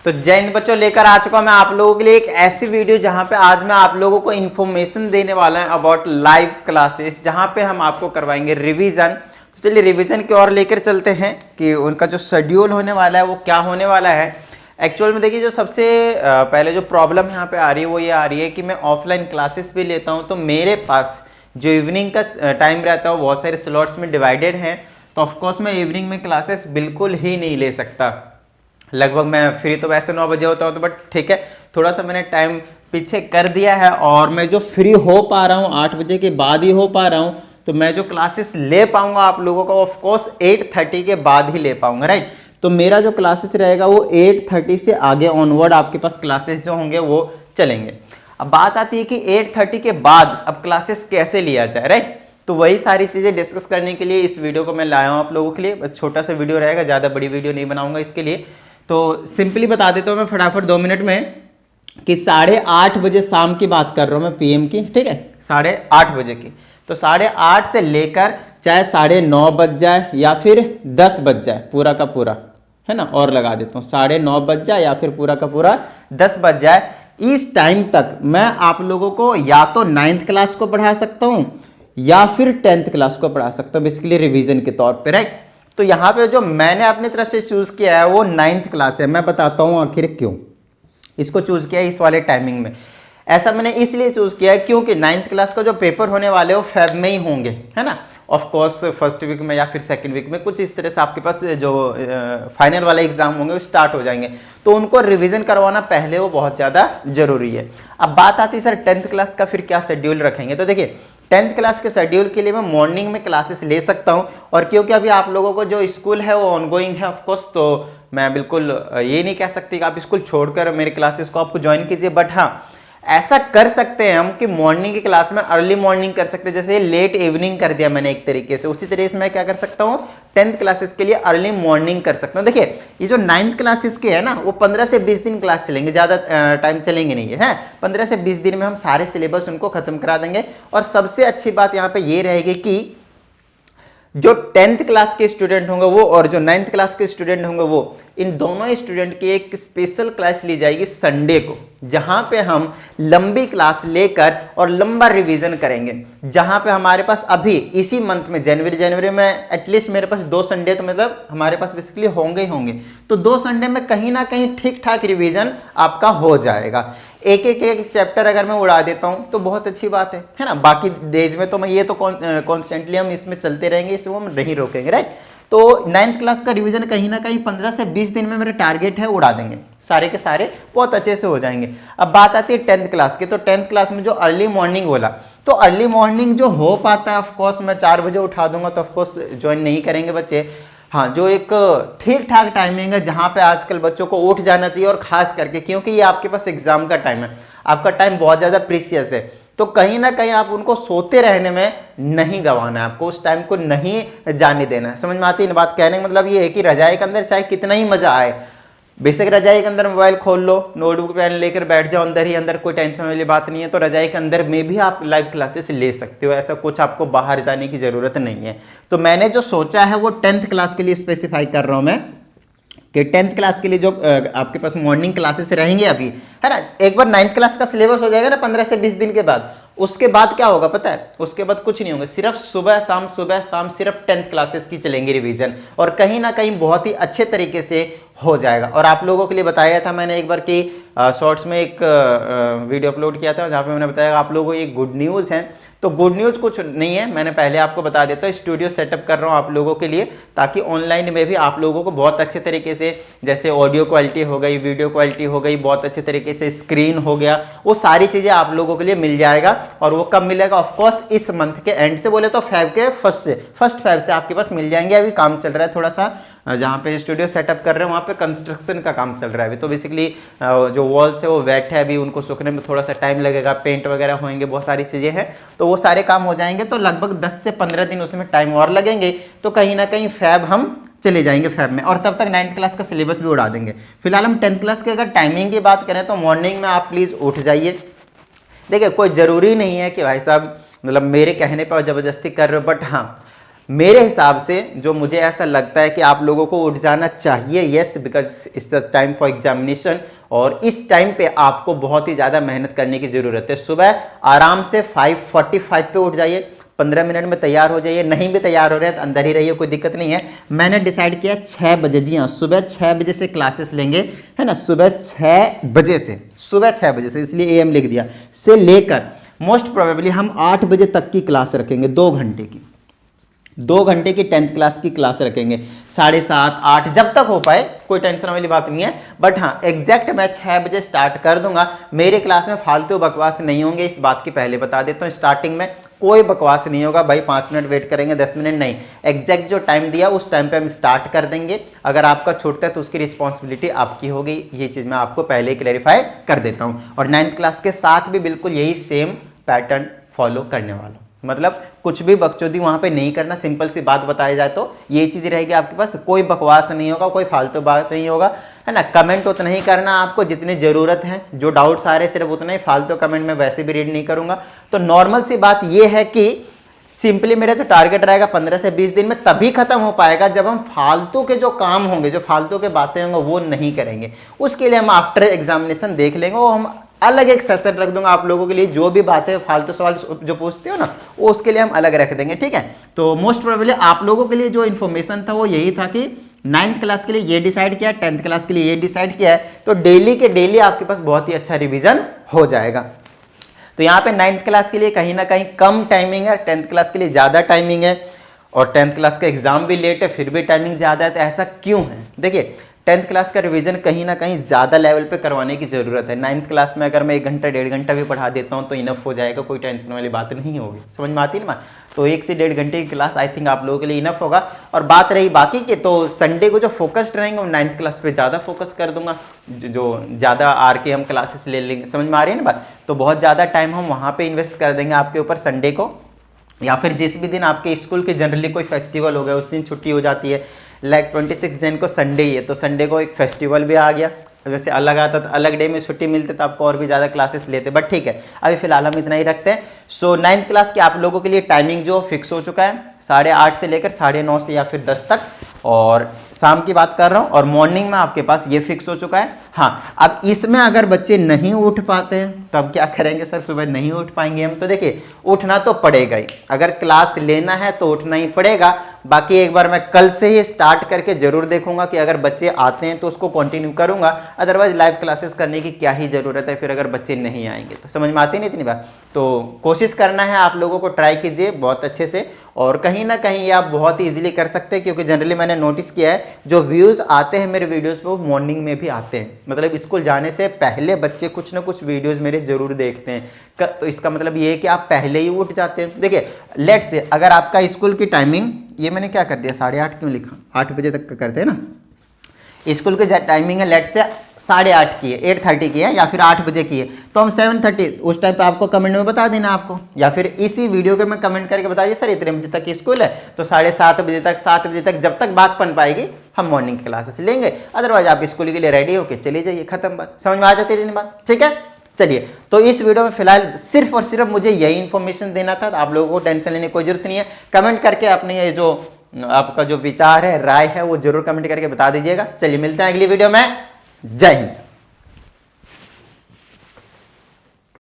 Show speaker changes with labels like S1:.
S1: तो जय हिंद बच्चों, लेकर आ चुका मैं आप लोगों के लिए एक ऐसी वीडियो जहां पे आज मैं आप लोगों को इन्फॉर्मेशन देने वाला है अबाउट लाइव क्लासेस, जहां पे हम आपको करवाएंगे रिवीजन। तो चलिए रिवीजन की ओर लेकर चलते हैं कि उनका जो शेड्यूल होने वाला है वो क्या होने वाला है। एक्चुअल में देखिए, जो सबसे पहले जो प्रॉब्लम यहाँ पे आ रही है वो ये आ रही है कि मैं ऑफलाइन क्लासेस भी लेता हूँ, तो मेरे पास जो इवनिंग का टाइम रहता है वो बहुत सारे स्लॉट्स में डिवाइडेड हैं। तो ऑफकोर्स मैं इवनिंग में क्लासेस बिल्कुल ही नहीं ले सकता। लगभग मैं फ्री तो वैसे 9 बजे होता हूँ, तो बट ठीक है, थोड़ा सा मैंने टाइम पीछे कर दिया है और मैं जो फ्री हो पा रहा हूँ 8 बजे के बाद ही हो पा रहा हूँ। तो मैं जो क्लासेस ले पाऊंगा आप लोगों का ऑफकोर्स 8:30 के बाद ही ले पाऊंगा, राइट। तो मेरा जो क्लासेस रहेगा वो 8:30 से आगे ऑनवर्ड आपके पास क्लासेस जो होंगे वो चलेंगे। अब बात आती है कि 8:30 के बाद अब क्लासेस कैसे लिया जाए, राइट। तो वही सारी चीज़ें डिस्कस करने के लिए इस वीडियो को मैं लाया हूँ आप लोगों के लिए। बस छोटा सा वीडियो रहेगा, ज़्यादा बड़ी वीडियो नहीं बनाऊंगा इसके लिए। तो सिंपली बता देता हूँ मैं फटाफट 2 मिनट में कि 8:30 बजे शाम की बात कर रहा हूँ मैं, पीएम की, ठीक है, 8:30 बजे की। तो 8:30 से लेकर चाहे 9:30 बज जाए या फिर 10 बज जाए, पूरा का पूरा, है ना, और लगा देता हूँ 9:30 बज जाए या फिर पूरा का पूरा 10 बज जाए, इस टाइम तक मैं आप लोगों को या तो 9th क्लास को पढ़ा सकता हूँ या फिर 10th क्लास को पढ़ा सकता हूँ, बेसिकली रिवीजन के तौर पे, राइट। तो यहाँ पे जो मैंने अपनी तरफ से चूज किया है वो 9th क्लास है। मैं बताता हूँ आखिर क्यों इसको चूज किया है इस वाले टाइमिंग में। ऐसा मैंने इसलिए चूज किया है क्योंकि 9th क्लास का जो पेपर होने वाले वो फेब में ही होंगे, है ना। ऑफ कोर्स फर्स्ट वीक में या फिर सेकंड वीक में कुछ इस तरह से आपके पास जो फाइनल वाले एग्जाम होंगे वो स्टार्ट हो जाएंगे, तो उनको रिवीजन करवाना पहले वो बहुत ज़्यादा जरूरी है। अब बात आती है सर 10th क्लास का फिर क्या शेड्यूल रखेंगे। तो देखिए 10th क्लास के शेड्यूल के लिए मैं मॉर्निंग में क्लासेस ले सकता हूं, और क्योंकि अभी आप लोगों को जो स्कूल है वो ऑनगोइंग है ऑफकोर्स, तो मैं बिल्कुल ये नहीं कह सकती कि आप स्कूल छोड़कर मेरे क्लासेस को आपको ज्वाइन कीजिए। बट हाँ, ऐसा कर सकते हैं हम कि मॉर्निंग की क्लास में अर्ली मॉर्निंग कर सकते हैं, जैसे लेट इवनिंग कर दिया मैंने एक तरीके से, उसी तरीके से मैं क्या कर सकता हूँ 10th क्लासेस के लिए अर्ली मॉर्निंग कर सकता हूँ। देखिए ये जो 9th क्लासेस के है ना वो 15 से 20 दिन क्लास चलेंगे, ज़्यादा टाइम चलेंगे नहीं है, 15 से 20 दिन में हम सारे सिलेबस उनको खत्म करा देंगे। और सबसे अच्छी बात यहाँ पे ये रहेगी कि जो 10th क्लास के स्टूडेंट होंगे वो और जो 9th क्लास के स्टूडेंट होंगे वो, इन दोनों स्टूडेंट की एक स्पेशल क्लास ली जाएगी संडे को, जहां पे हम लंबी क्लास लेकर और लंबा रिवीजन करेंगे। जहां पे हमारे पास अभी इसी मंथ में जनवरी में एटलीस्ट मेरे पास 2 संडे तो मतलब हमारे पास बेसिकली होंगे ही होंगे, तो 2 संडे में कहीं ना कहीं ठीक ठाक रिवीजन आपका हो जाएगा। एक चैप्टर अगर मैं उड़ा देता हूं तो बहुत अच्छी बात है ना। बाकी डेज में तो मैं ये तो कॉन्स्टेंटली हम इसमें चलते रहेंगे, इसमें हम नहीं रोकेंगे, राइट। तो 9th क्लास का रिवीजन कहीं ना कहीं 15 से 20 दिन में मेरा टारगेट है, उड़ा देंगे सारे के सारे, बहुत अच्छे से हो जाएंगे। अब बात आती है 10th क्लास की। तो 10th क्लास में जो अर्ली मॉर्निंग बोला, तो अर्ली मॉर्निंग जो हो पाता है ऑफकोर्स मैं 4 बजे उठा दूंगा, तो ऑफकोर्स ज्वाइन नहीं करेंगे बच्चे। हाँ, जो एक ठीक ठाक टाइमिंग है जहाँ पे आजकल बच्चों को उठ जाना चाहिए, और खास करके क्योंकि ये आपके पास एग्जाम का टाइम है, आपका टाइम बहुत ज़्यादा प्रीसियस है, तो कहीं ना कहीं आप उनको सोते रहने में नहीं गंवाना है, आपको उस टाइम को नहीं जाने देना है। समझ में आती है बात? कहने का मतलब ये है कि रजाई के अंदर चाहे कितना ही मजा आए, बेशक रजाई के अंदर मोबाइल खोल लो, नोटबुक पेन लेकर बैठ जाओ अंदर ही अंदर, कोई टेंशन वाली बात नहीं है। तो रजाई के अंदर में भी आप लाइव क्लासेस ले सकते हो, ऐसा कुछ आपको बाहर जाने की ज़रूरत नहीं है। तो मैंने जो सोचा है वो 10th क्लास के लिए स्पेसिफाई कर रहा हूँ मैं, कि 10th क्लास के लिए जो आपके पास मॉर्निंग क्लासेस रहेंगे अभी, है ना। एक बार 9th क्लास का सिलेबस हो जाएगा ना 15 से 20 दिन के बाद, उसके बाद क्या होगा पता है? उसके बाद कुछ नहीं होगा, सिर्फ सुबह शाम सिर्फ 10th क्लासेस की चलेंगी रिवीजन, और कहीं ना कहीं बहुत ही अच्छे तरीके से हो जाएगा। और आप लोगों के लिए बताया था मैंने एक बार कि शॉर्ट्स में एक वीडियो अपलोड किया था जहाँ पे मैंने बताया आप लोगों को ये गुड न्यूज़ है। तो गुड न्यूज़ कुछ नहीं है, मैंने पहले आपको बता देता हूँ, स्टूडियो सेटअप कर रहा हूँ आप लोगों के लिए, ताकि ऑनलाइन में भी आप लोगों को बहुत अच्छे तरीके से, जैसे ऑडियो क्वालिटी हो गई, वीडियो क्वालिटी हो गई, बहुत अच्छे तरीके से स्क्रीन हो गया, वो सारी चीज़ें आप लोगों के लिए मिल जाएगा। और वो कब मिलेगा? ऑफकोर्स इस मंथ के एंड से, बोले तो फेब के फर्स्ट फेब से आपके पास मिल जाएंगे। अभी काम चल रहा है थोड़ा सा, जहाँ पे स्टूडियो सेटअप कर रहे हैं वहाँ पे कंस्ट्रक्शन का काम चल रहा है अभी, तो बेसिकली जो वॉल्स है वो वेट है, अभी उनको सूखने में थोड़ा सा टाइम लगेगा, पेंट वगैरह होंगे, बहुत सारी चीज़ें हैं, तो वो सारे काम हो जाएंगे। तो लगभग 10 से 15 दिन उसमें टाइम और लगेंगे, तो कहीं ना कहीं फेब हम चले जाएंगे फेब में, और तब तक 9th क्लास का सिलेबस भी उड़ा देंगे। फिलहाल हम 10th क्लास की अगर टाइमिंग की बात करें तो मॉर्निंग में आप प्लीज़ उठ जाइए। देखिए कोई ज़रूरी नहीं है कि भाई साहब मतलब मेरे कहने पर ज़बरदस्ती कर रहे हो, बट हाँ मेरे हिसाब से जो मुझे ऐसा लगता है कि आप लोगों को उठ जाना चाहिए, yes, because it's the time for examination, और इस टाइम पे आपको बहुत ही ज़्यादा मेहनत करने की ज़रूरत है। सुबह आराम से 5:45 पे उठ जाइए, 15 मिनट में तैयार हो जाइए। नहीं भी तैयार हो रहे हैं तो अंदर ही रहिए, कोई दिक्कत नहीं है। मैंने डिसाइड किया 6 बजे, जी हाँ, सुबह 6 बजे से क्लासेस लेंगे, है ना, सुबह 6 बजे से, सुबह 6 बजे से, इसलिए AM लिख दिया, से लेकर मोस्ट प्रोबेबली हम 8 बजे तक की क्लास रखेंगे, 2 घंटे की, 2 घंटे की 10th क्लास की क्लास रखेंगे, 7:30 8 जब तक हो पाए, कोई टेंशन वाली बात नहीं है। बट हाँ, एग्जैक्ट मैं 6 बजे स्टार्ट कर दूंगा। मेरे क्लास में फालतू बकवास नहीं होंगे, इस बात की पहले बता देता हूँ। स्टार्टिंग में कोई बकवास नहीं होगा भाई, 5 मिनट वेट करेंगे, 10 मिनट नहीं, एग्जैक्ट जो टाइम दिया उस टाइम पे हम स्टार्ट कर देंगे। अगर आपका छूटता है तो उसकी रिस्पॉन्सिबिलिटी आपकी होगी, ये चीज़ मैं आपको पहले ही क्लैरिफाई कर देता हूँ। और 9th क्लास के साथ भी बिल्कुल यही सेम पैटर्न फॉलो करने वाला हूँ, मतलब कुछ भी बकचोदी वहां पे नहीं करना। सिंपल सी बात बताई जाए तो ये चीज रहेगी आपके पास, कोई बकवास नहीं होगा, कोई फालतू बात नहीं होगा, है ना। कमेंट उतना ही करना आपको जितनी जरूरत है, जो डाउट्स आ रहे हैं सिर्फ उतना ही, फालतू कमेंट में वैसे भी रीड नहीं करूंगा। तो नॉर्मल सी बात ये है कि सिंपली मेरा जो टारगेट रहेगा 15 से 20 दिन में तभी खत्म हो पाएगा जब हम फालतू के जो काम होंगे, जो फालतू के बातें होंगे वो नहीं करेंगे। उसके लिए हम आफ्टर एग्जामिनेशन देख लेंगे, वो हम अलग एक सेशन रख दूंगा आप लोगों के लिए। जो भी बातें फालतू सवाल जो पूछते हो ना, वो उसके लिए हम अलग रख देंगे, ठीक है। तो मोस्ट प्रोबेबली आप लोगों के लिए जो इन्फॉर्मेशन था वो यही था कि 9th क्लास के लिए ये डिसाइड किया, 10th क्लास के लिए ये डिसाइड किया है, तो डेली के डेली आपके पास बहुत ही अच्छा रिवीजन हो जाएगा। तो यहाँ पे 9th क्लास के लिए कहीं ना कहीं कम टाइमिंग है, 10th क्लास के लिए ज़्यादा टाइमिंग है, और 10th क्लास का एग्जाम भी लेट है फिर भी टाइमिंग ज़्यादा है। तो ऐसा क्यों है? देखिए, 10th क्लास का रिवीजन कहीं ना कहीं ज़्यादा लेवल पे करवाने की ज़रूरत है। 9th क्लास में अगर मैं 1 घंटा 1.5 घंटा भी पढ़ा देता हूँ तो इनफ हो जाएगा, कोई टेंशन वाली बात नहीं होगी, समझ में आती है ना। तो 1 से 1.5 घंटे की क्लास आई थिंक आप लोगों के लिए इनफ होगा। और बात रही बाकी की, तो संडे को जो फोकस्ड रहेंगे वो 9th क्लास पे ज़्यादा फोकस कर दूंगा, जो ज़्यादा आर के हम क्लासेस ले लेंगे, समझ में आ रही है ना बात। तो बहुत ज़्यादा टाइम हम वहाँ पर इन्वेस्ट कर देंगे आपके ऊपर संडे को, या फिर जिस भी दिन आपके स्कूल के जनरली कोई फेस्टिवल हो गया उस दिन छुट्टी हो जाती है। लाइक 26 जन को संडे ही है, तो संडे को एक फेस्टिवल भी आ गया। वैसे अलग आता तो अलग डे में छुट्टी मिलती तो आपको और भी ज़्यादा क्लासेस लेते, बट ठीक है, अभी फिलहाल हम इतना ही रखते हैं। सो 9th क्लास की आप लोगों के लिए टाइमिंग जो फिक्स हो चुका है, 8:30 से लेकर 9:30 से या फिर 10 तक, और शाम की बात कर रहा हूँ, और मॉर्निंग में आपके पास ये फिक्स हो चुका है। हाँ, अब इसमें अगर बच्चे नहीं उठ पाते हैं तब क्या करेंगे? सर सुबह नहीं उठ पाएंगे हम, तो देखिए उठना तो पड़ेगा ही, अगर क्लास लेना है तो उठना ही पड़ेगा। बाकी एक बार मैं कल से ही स्टार्ट करके जरूर देखूंगा कि अगर बच्चे आते हैं तो उसको कंटिन्यू करूंगा, अदरवाइज लाइव क्लासेस करने की क्या ही जरूरत है फिर अगर बच्चे नहीं आएंगे तो। समझ में आती नहीं इतनी बात। तो कोशिश करना है आप लोगों को, ट्राई कीजिए बहुत अच्छे से, और कहीं ना कहीं ये आप बहुत ही इजीली कर सकते हैं, क्योंकि जनरली मैंने नोटिस किया है जो व्यूज़ आते हैं मेरे वीडियोस पे वो मॉर्निंग में भी आते हैं, मतलब स्कूल जाने से पहले बच्चे कुछ ना कुछ वीडियोस मेरे जरूर देखते हैं। तो इसका मतलब ये है कि आप पहले ही उठ जाते हैं। देखिए लेट्स से अगर आपका स्कूल की टाइमिंग, ये मैंने क्या कर दिया 8:30 क्यों लिखा, 8 बजे तक करते हैं ना, स्कूल की टाइमिंग है लेट्स से 8:30 की है, 8:30 की है, या फिर 8 बजे की है, तो हम 7:30 उस टाइम पे आपको कमेंट में बता देना आपको, या फिर इसी वीडियो के में कमेंट करके बता दिए सर इतने बजे तक स्कूल है, तो 7:30 बजे तक, 7 बजे तक जब तक बात बन पाएगी हम मॉर्निंग क्लासेस लेंगे। अदरवाइज आप स्कूल के लिए रेडी होके चली जाइए, खत्म बात। समझ में आ जाती है बात, ठीक है। चलिए, तो इस वीडियो में फिलहाल सिर्फ और सिर्फ मुझे यही इन्फॉर्मेशन देना था, आप लोगों को टेंशन लेने की कोई जरूरत नहीं है। कमेंट करके अपने ये जो आपका जो विचार है, राय है, वो जरूर कमेंट करके बता दीजिएगा। चलिए मिलते हैं अगली वीडियो में, जय हिंद।